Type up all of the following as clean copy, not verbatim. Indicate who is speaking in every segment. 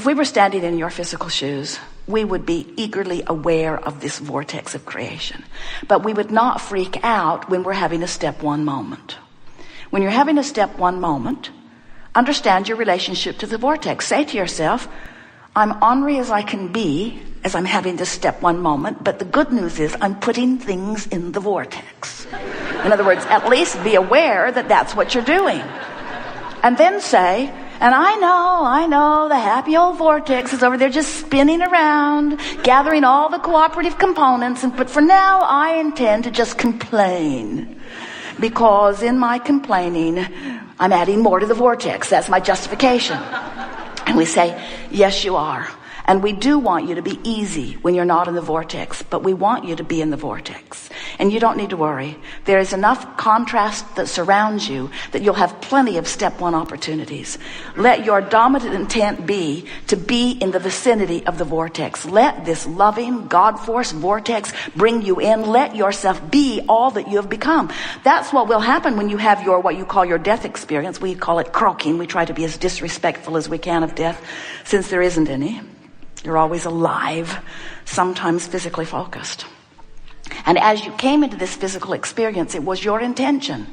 Speaker 1: If we were standing in your physical shoes, we would be eagerly aware of this vortex of creation. But we would not freak out when we're having a step one moment. When you're having a step one moment, understand your relationship to the vortex. Say to yourself, I'm ornery as I can be as I'm having this step one moment, but the good news is I'm putting things in the vortex. In other words, at least be aware that that's what you're doing. And then say, and I know the happy old vortex is over there just spinning around, gathering all the cooperative components, but for now I intend to just complain. Because in my complaining, I'm adding more to the vortex. That's my justification. And we say, yes, you are. And we do want you to be easy when you're not in the vortex, but we want you to be in the vortex. And you don't need to worry. There is enough contrast that surrounds you that you'll have plenty of step one opportunities. Let your dominant intent be to be in the vicinity of the vortex. Let this loving, God-force vortex bring you in. Let yourself be all that you have become. That's what will happen when you have your, what you call your death experience. We call it croaking. We try to be as disrespectful as we can of death, since there isn't any. You're always alive, sometimes physically focused. And as you came into this physical experience, it was your intention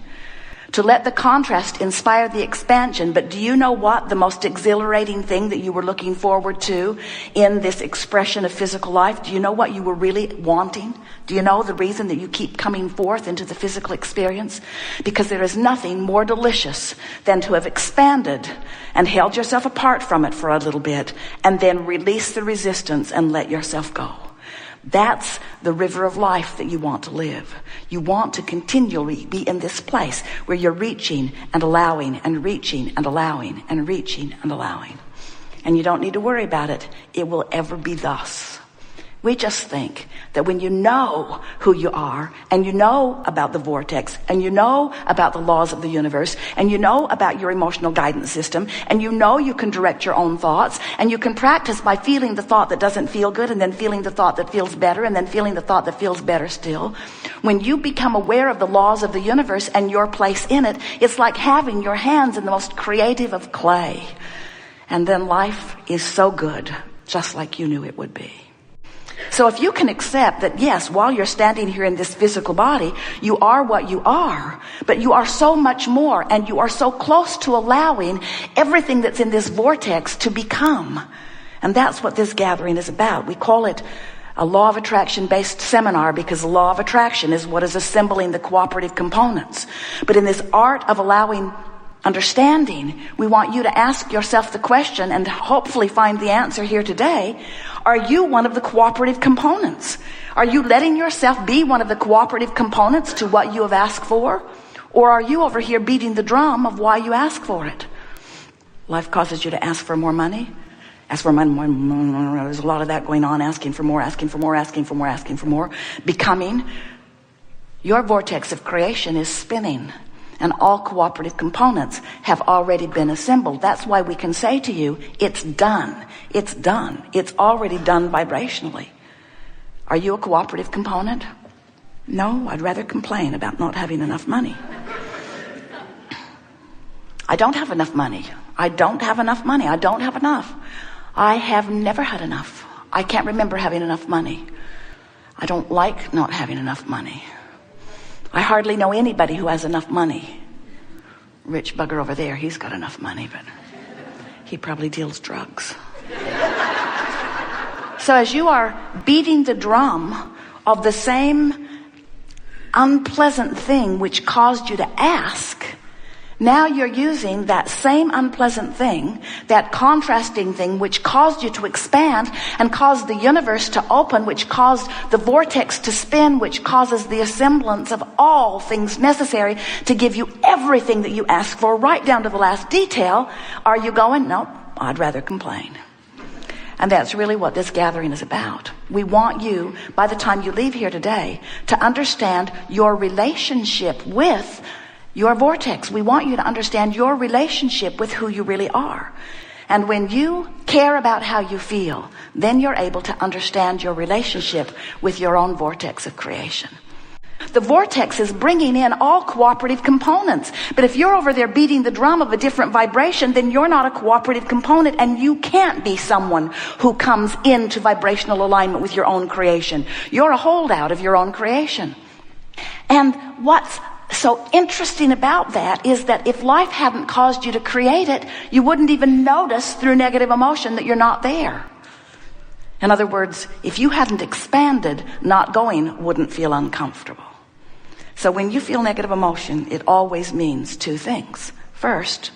Speaker 1: to let the contrast inspire the expansion. But do you know what the most exhilarating thing that you were looking forward to in this expression of physical life? Do you know what you were really wanting? Do you know the reason that you keep coming forth into the physical experience? Because there is nothing more delicious than to have expanded and held yourself apart from it for a little bit and then release the resistance and let yourself go. That's the river of life that you want to live. You want to continually be in this place where you're reaching and allowing and reaching and allowing and reaching and allowing. And you don't need to worry about it. It will ever be thus. We just think that when you know who you are, and you know about the vortex, and you know about the laws of the universe, and you know about your emotional guidance system, and you know you can direct your own thoughts, and you can practice by feeling the thought that doesn't feel good, and then feeling the thought that feels better, and then feeling the thought that feels better still. When you become aware of the laws of the universe and your place in it, it's like having your hands in the most creative of clay. And then life is so good, just like you knew it would be. So if you can accept that, yes, while you're standing here in this physical body, you are what you are, but you are so much more, and you are so close to allowing everything that's in this vortex to become. And that's what this gathering is about. We call it a law of attraction based seminar because the law of attraction is what is assembling the cooperative components. But in this art of allowing understanding, we want you to ask yourself the question and hopefully find the answer here today. Are you one of the cooperative components? Are you letting yourself be one of the cooperative components to what you have asked for? Or are you over here beating the drum of why you ask for it? Life causes you to ask for more money. Ask for money. There's a lot of that going on. Asking for more, asking for more, asking for more, asking for more. Becoming. Your vortex of creation is spinning. And all cooperative components have already been assembled. That's why we can say to you, it's done. It's done. It's already done vibrationally. Are you a cooperative component? No, I'd rather complain about not having enough money. I don't have enough money. I don't have enough money. I don't have enough. I have never had enough. I can't remember having enough money. I don't like not having enough money. I hardly know anybody who has enough money. Rich bugger over there, he's got enough money, but he probably deals drugs. So as you are beating the drum of the same unpleasant thing which caused you to ask, now you're using that same unpleasant thing, that contrasting thing which caused you to expand and caused the universe to open, which caused the vortex to spin, which causes the assemblance of all things necessary to give you everything that you ask for, right down to the last detail. Are you going? No, I'd rather complain. And that's really what this gathering is about. We want you, by the time you leave here today, to understand your relationship with your vortex. We want you to understand your relationship with who you really are. And when you care about how you feel, then you're able to understand your relationship with your own vortex of creation. The vortex is bringing in all cooperative components. But if you're over there beating the drum of a different vibration, then you're not a cooperative component, and you can't be someone who comes into vibrational alignment with your own creation. You're a holdout of your own creation. And what's so interesting about that is that if life hadn't caused you to create it, you wouldn't even notice through negative emotion that you're not there. In other words, if you hadn't expanded, not going wouldn't feel uncomfortable. So when you feel negative emotion, it always means two things. First,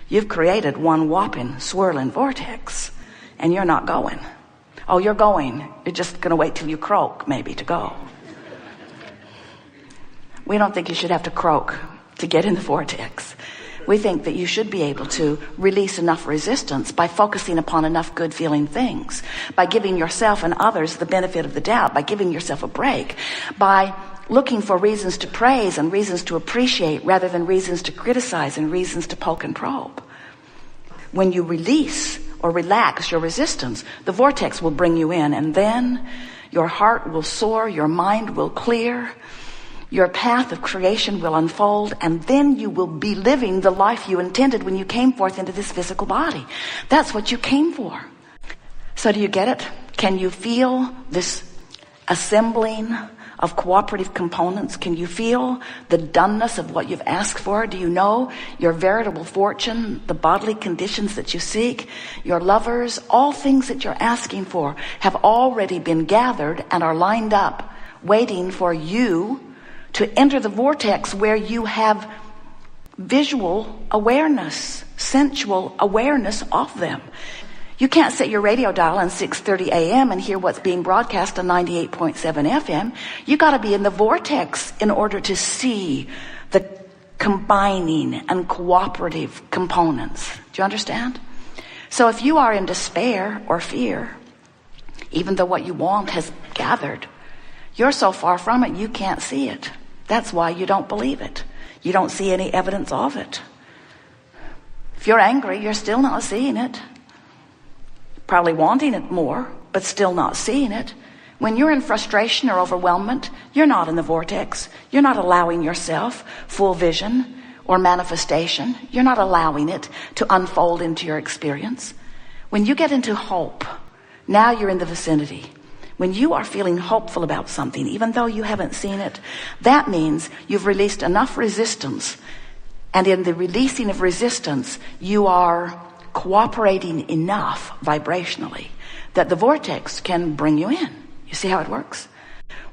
Speaker 1: you've created one whopping swirling vortex, and you're not going. Oh, you're going. You're just going to wait till you croak, maybe, to go. We don't think you should have to croak to get in the vortex. We think that you should be able to release enough resistance by focusing upon enough good feeling things, by giving yourself and others the benefit of the doubt, by giving yourself a break, by looking for reasons to praise and reasons to appreciate rather than reasons to criticize and reasons to poke and probe. When you release or relax your resistance, the vortex will bring you in, and then your heart will soar, your mind will clear, your path of creation will unfold, and then you will be living the life you intended when you came forth into this physical body. That's what you came for. So do you get it? Can you feel this assembling of cooperative components? Can you feel the doneness of what you've asked for? Do you know your veritable fortune, the bodily conditions that you seek, your lovers, all things that you're asking for have already been gathered and are lined up, waiting for you to enter the vortex where you have visual awareness, sensual awareness of them. You can't set your radio dial on 6:30 a.m. and hear what's being broadcast on 98.7 FM. You got to be in the vortex in order to see the combining and cooperative components. Do you understand? So if you are in despair or fear, even though what you want has gathered, you're so far from it you can't see it. That's why you don't believe it. You don't see any evidence of it. If you're angry, you're still not seeing it. Probably wanting it more, but still not seeing it. When you're in frustration or overwhelmment, you're not in the vortex. You're not allowing yourself full vision or manifestation. You're not allowing it to unfold into your experience. When you get into hope, now you're in the vicinity. When you are feeling hopeful about something, even though you haven't seen it, that means you've released enough resistance. And in the releasing of resistance, you are cooperating enough vibrationally that the vortex can bring you in. You see how it works?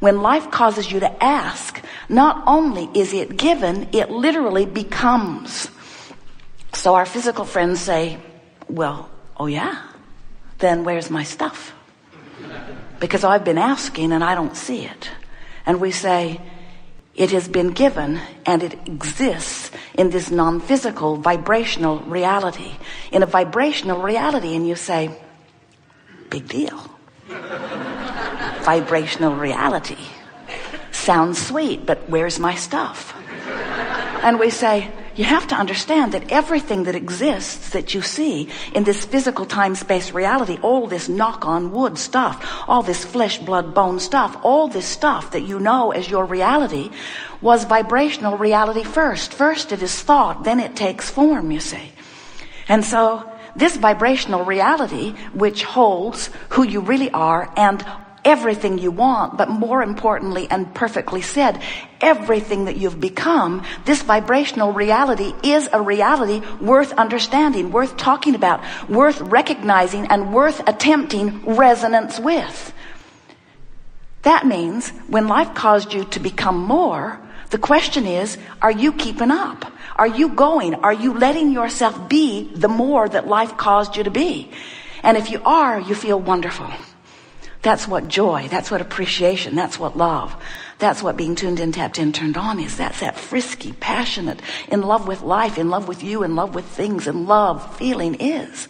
Speaker 1: When life causes you to ask, not only is it given, it literally becomes. So our physical friends say, well, oh yeah, then where's my stuff? Because I've been asking and I don't see it. And we say, it has been given and it exists in this non-physical vibrational reality. In a vibrational reality, and you say, big deal. Vibrational reality. Sounds sweet, but where's my stuff? And we say, you have to understand that everything that exists that you see in this physical time-space reality, all this knock-on-wood stuff, all this flesh, blood, bone stuff, all this stuff that you know as your reality was vibrational reality first. First it is thought, then it takes form, you see. And so this vibrational reality, which holds who you really are and everything you want, but more importantly and perfectly said, everything that you've become, this vibrational reality is a reality worth understanding, worth talking about, worth recognizing, and worth attempting resonance with. That means when life caused you to become more, the question is, are you keeping up? Are you going? Are you letting yourself be the more that life caused you to be? And if you are, you feel wonderful. That's what joy, that's what appreciation, that's what love, that's what being tuned in, tapped in, turned on is. That's that frisky, passionate, in love with life, in love with you, in love with things, in love feeling is.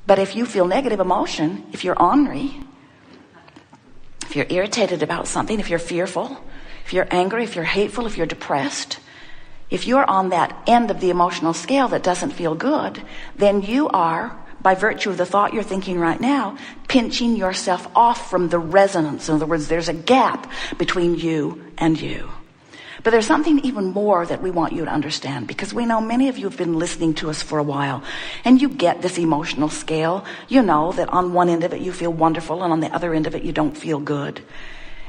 Speaker 1: But if you feel negative emotion, if you're ornery, if you're irritated about something, if you're fearful, if you're angry, if you're hateful, if you're depressed, if you're on that end of the emotional scale that doesn't feel good, then you are, by virtue of the thought you're thinking right now, pinching yourself off from the resonance. In other words, there's a gap between you and you. But there's something even more that we want you to understand, because we know many of you have been listening to us for a while, and you get this emotional scale. You know that on one end of it you feel wonderful, and on the other end of it you don't feel good.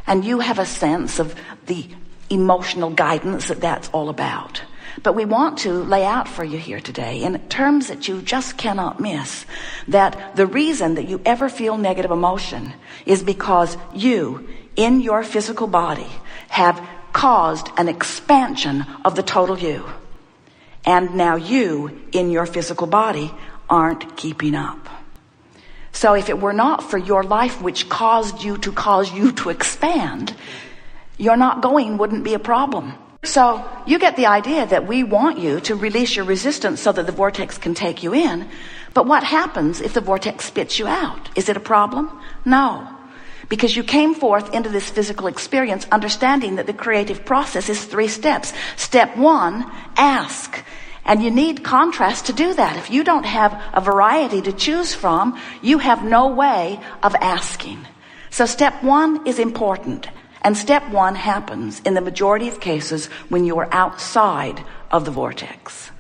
Speaker 1: And you have a sense of the emotional guidance that that's all about. But we want to lay out for you here today, in terms that you just cannot miss, that the reason that you ever feel negative emotion is because you, in your physical body, have caused an expansion of the total you. And now you, in your physical body, aren't keeping up. So if it were not for your life which caused you to expand, your not going wouldn't be a problem. So you get the idea that we want you to release your resistance so that the vortex can take you in. But what happens if the vortex spits you out? Is it a problem? No. Because you came forth into this physical experience understanding that the creative process is 3 steps. Step 1, ask. And you need contrast to do that. If you don't have a variety to choose from, you have no way of asking. So step 1 is important. And step 1 happens in the majority of cases when you are outside of the vortex.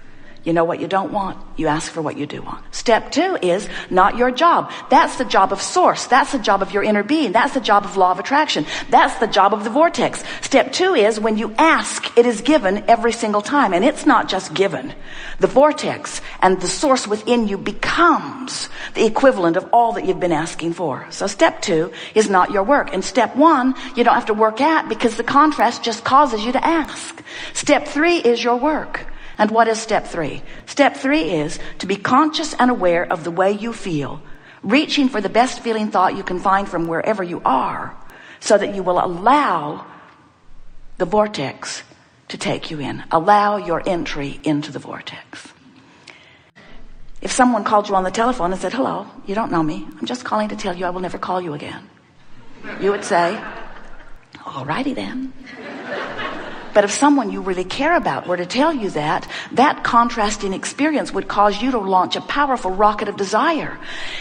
Speaker 1: You know what you don't want, you ask for what you do want. Step 2 is not your job. That's the job of source. That's the job of your inner being. That's the job of law of attraction. That's the job of the vortex. Step 2 is when you ask, it is given every single time. And it's not just given. The vortex and the source within you becomes the equivalent of all that you've been asking for. So step 2 is not your work. And step 1, you don't have to work at, because the contrast just causes you to ask. Step 3 is your work. And what is step 3? Step 3 is to be conscious and aware of the way you feel, reaching for the best feeling thought you can find from wherever you are, so that you will allow the vortex to take you in. Allow your entry into the vortex. If someone called you on the telephone and said, "Hello, you don't know me. I'm just calling to tell you I will never call you again," you would say, "All righty then." But if someone you really care about were to tell you that, that contrasting experience would cause you to launch a powerful rocket of desire.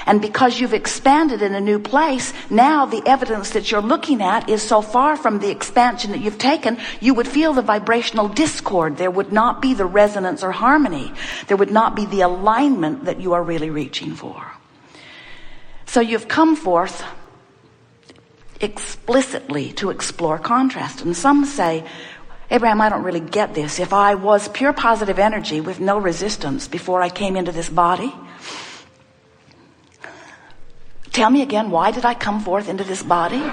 Speaker 1: And because you've expanded in a new place, now the evidence that you're looking at is so far from the expansion that you've taken, you would feel the vibrational discord. There would not be the resonance or harmony. There would not be the alignment that you are really reaching for. So you've come forth explicitly to explore contrast. And some say, "Abraham, I don't really get this. If I was pure positive energy with no resistance before I came into this body, tell me again, why did I come forth into this body?"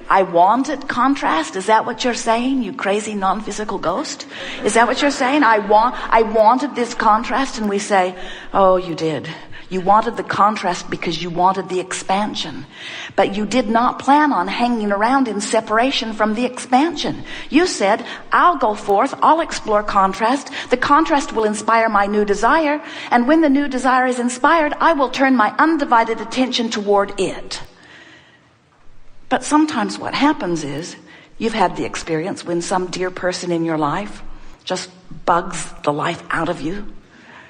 Speaker 1: I wanted contrast. Is that what you're saying, you crazy non-physical ghost? Is that what you're saying? I wanted this contrast. And we say, "Oh, you did. You wanted the contrast because you wanted the expansion. But you did not plan on hanging around in separation from the expansion. You said, I'll go forth, I'll explore contrast. The contrast will inspire my new desire. And when the new desire is inspired, I will turn my undivided attention toward it." But sometimes what happens is, you've had the experience when some dear person in your life just bugs the life out of you.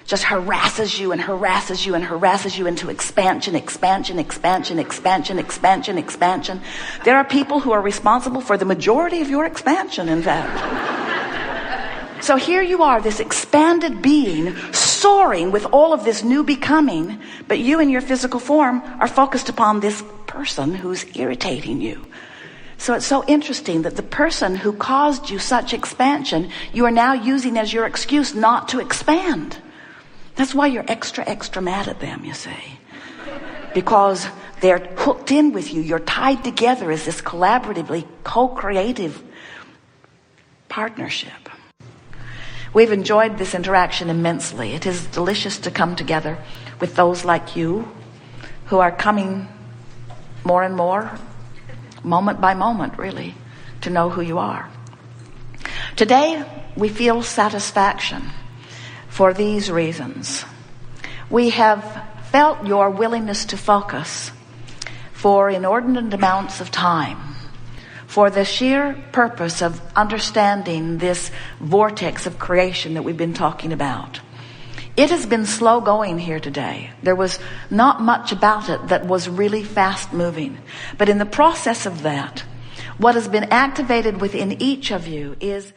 Speaker 1: Just harasses you and harasses you and harasses you into expansion, expansion, expansion, expansion, expansion, expansion. There are people who are responsible for the majority of your expansion, in fact. So here you are, this expanded being, soaring with all of this new becoming, but you in your physical form are focused upon this person who's irritating you. So it's so interesting that the person who caused you such expansion, you are now using as your excuse not to expand. That's why you're extra, extra mad at them, you see. Because they're hooked in with you. You're tied together as this collaboratively co-creative partnership. We've enjoyed this interaction immensely. It is delicious to come together with those like you who are coming more and more, moment by moment, really, to know who you are. Today, we feel satisfaction for these reasons. We have felt your willingness to focus for inordinate amounts of time, for the sheer purpose of understanding this vortex of creation that we've been talking about. It has been slow going here today. There was not much about it that was really fast moving. But in the process of that, What has been activated within each of you is